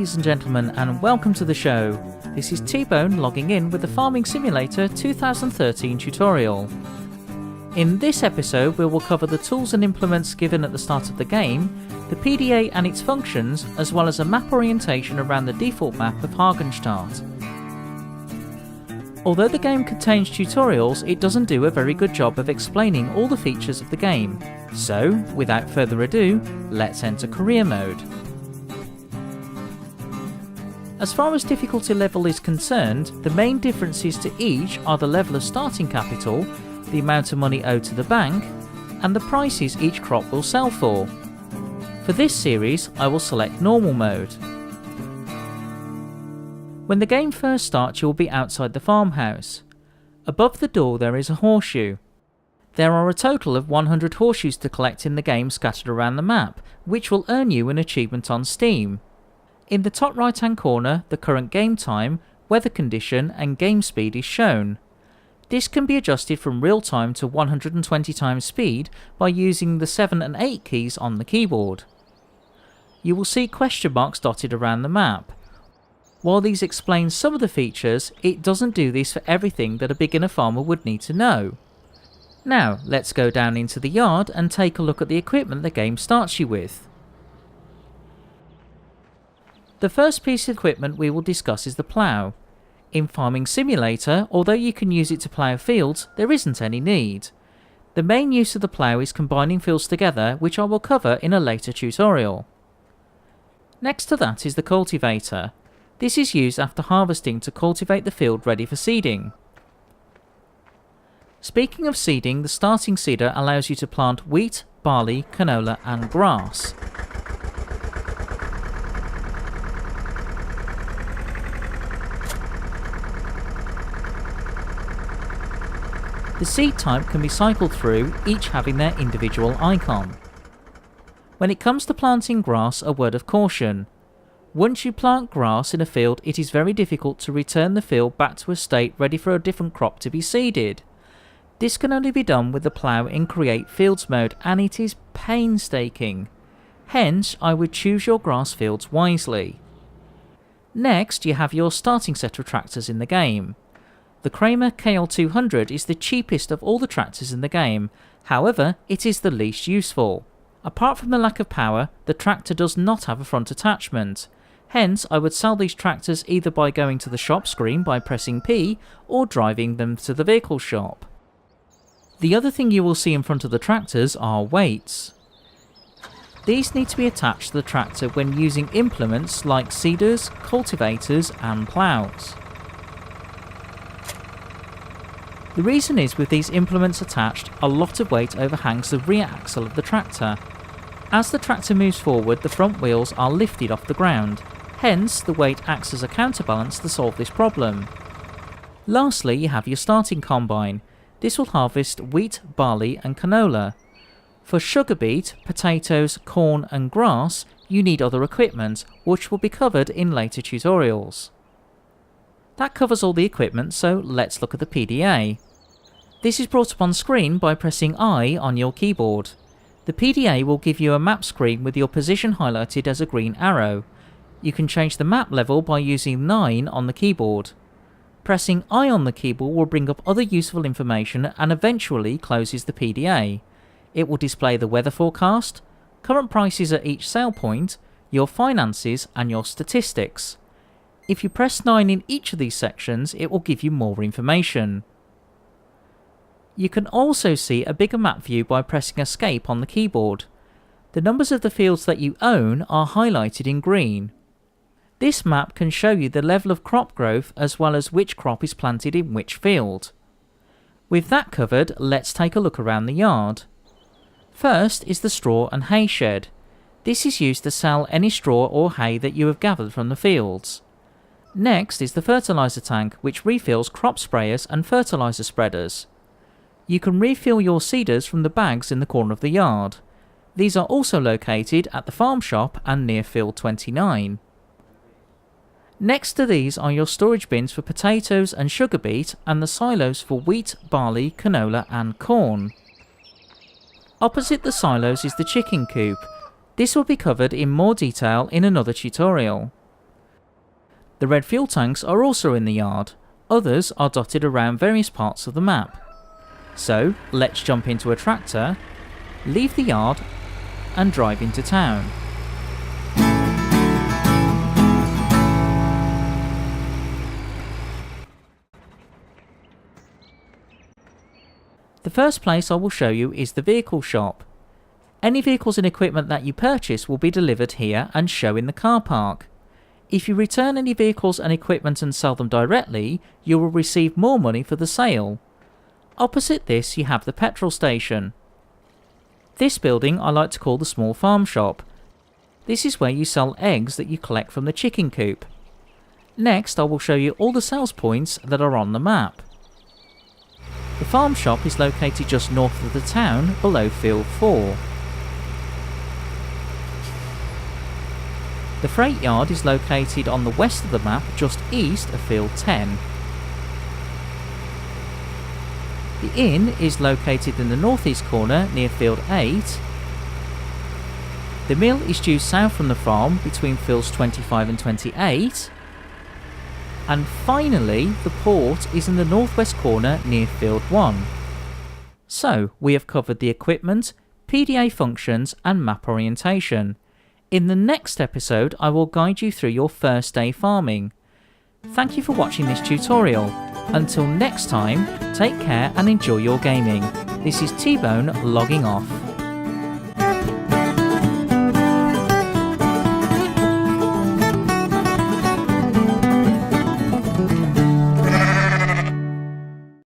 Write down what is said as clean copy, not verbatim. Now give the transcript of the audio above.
ladies and gentlemen, and welcome to the show. This is T-Bone logging in with the Farming Simulator 2013 tutorial. In this episode we will cover the tools and implements given at the start of the game, the PDA and its functions, as well as a map orientation around the default map of Hagenstadt. Although the game contains tutorials, it doesn't do a very good job of explaining all the features of the game. So, without further ado, let's enter career mode. As far as difficulty level is concerned, the main differences to each are the level of starting capital, the amount of money owed to the bank, and the prices each crop will sell for. For this series, I will select normal mode. When the game first starts, you will be outside the farmhouse. Above the door there is a horseshoe. There are a total of 100 horseshoes to collect in the game scattered around the map, which will earn you an achievement on Steam. In the top right hand corner, the current game time, weather condition and game speed is shown. This can be adjusted from real time to 120 times speed by using the 7 and 8 keys on the keyboard. You will see question marks dotted around the map. While these explain some of the features, it doesn't do this for everything that a beginner farmer would need to know. Now let's go down into the yard and take a look at the equipment the game starts you with. The first piece of equipment we will discuss is the plough. In Farming Simulator, although you can use it to plough fields, there isn't any need. The main use of the plough is combining fields together, which I will cover in a later tutorial. Next to that is the cultivator. This is used after harvesting to cultivate the field ready for seeding. Speaking of seeding, the starting seeder allows you to plant wheat, barley, canola and grass. The seed type can be cycled through, each having their individual icon. When it comes to planting grass, a word of caution. Once you plant grass in a field, it is very difficult to return the field back to a state ready for a different crop to be seeded. This can only be done with the plough in Create Fields mode, and it is painstaking. Hence, I would choose your grass fields wisely. Next, you have your starting set of tractors in the game. The Kramer KL200 is the cheapest of all the tractors in the game, however, it is the least useful. Apart from the lack of power, the tractor does not have a front attachment. Hence, I would sell these tractors either by going to the shop screen by pressing P, or driving them to the vehicle shop. The other thing you will see in front of the tractors are weights. These need to be attached to the tractor when using implements like seeders, cultivators and ploughs. The reason is, with these implements attached, a lot of weight overhangs the rear axle of the tractor. As the tractor moves forward, the front wheels are lifted off the ground, hence the weight acts as a counterbalance to solve this problem. Lastly, you have your starting combine. This will harvest wheat, barley and canola. For sugar beet, potatoes, corn and grass, you need other equipment, which will be covered in later tutorials. That covers all the equipment, so let's look at the PDA. This is brought up on screen by pressing I on your keyboard. The PDA will give you a map screen with your position highlighted as a green arrow. You can change the map level by using 9 on the keyboard. Pressing I on the keyboard will bring up other useful information and eventually closes the PDA. It will display the weather forecast, current prices at each sale point, your finances and your statistics. If you press 9 in each of these sections, it will give you more information. You can also see a bigger map view by pressing Escape on the keyboard. The numbers of the fields that you own are highlighted in green. This map can show you the level of crop growth as well as which crop is planted in which field. With that covered, let's take a look around the yard. First is the straw and hay shed. This is used to sell any straw or hay that you have gathered from the fields. Next is the fertilizer tank, which refills crop sprayers and fertilizer spreaders. You can refill your seeders from the bags in the corner of the yard. These are also located at the farm shop and near field 29. Next to these are your storage bins for potatoes and sugar beet, and the silos for wheat, barley, canola and corn. Opposite the silos is the chicken coop. This will be covered in more detail in another tutorial. The red fuel tanks are also in the yard, others are dotted around various parts of the map. So let's jump into a tractor, leave the yard and drive into town. The first place I will show you is the vehicle shop. Any vehicles and equipment that you purchase will be delivered here and show in the car park. If you return any vehicles and equipment and sell them directly, you will receive more money for the sale. Opposite this you have the petrol station. This building I like to call the small farm shop. This is where you sell eggs that you collect from the chicken coop. Next I will show you all the sales points that are on the map. The farm shop is located just north of the town, below Field 4. The freight yard is located on the west of the map, just east of Field 10. The inn is located in the northeast corner near Field 8. The mill is due south from the farm between Fields 25 and 28. And finally, the port is in the northwest corner near Field 1. So, we have covered the equipment, PDA functions and map orientation. In the next episode, I will guide you through your first day farming. Thank you for watching this tutorial. Until next time, take care and enjoy your gaming. This is T-Bone logging off.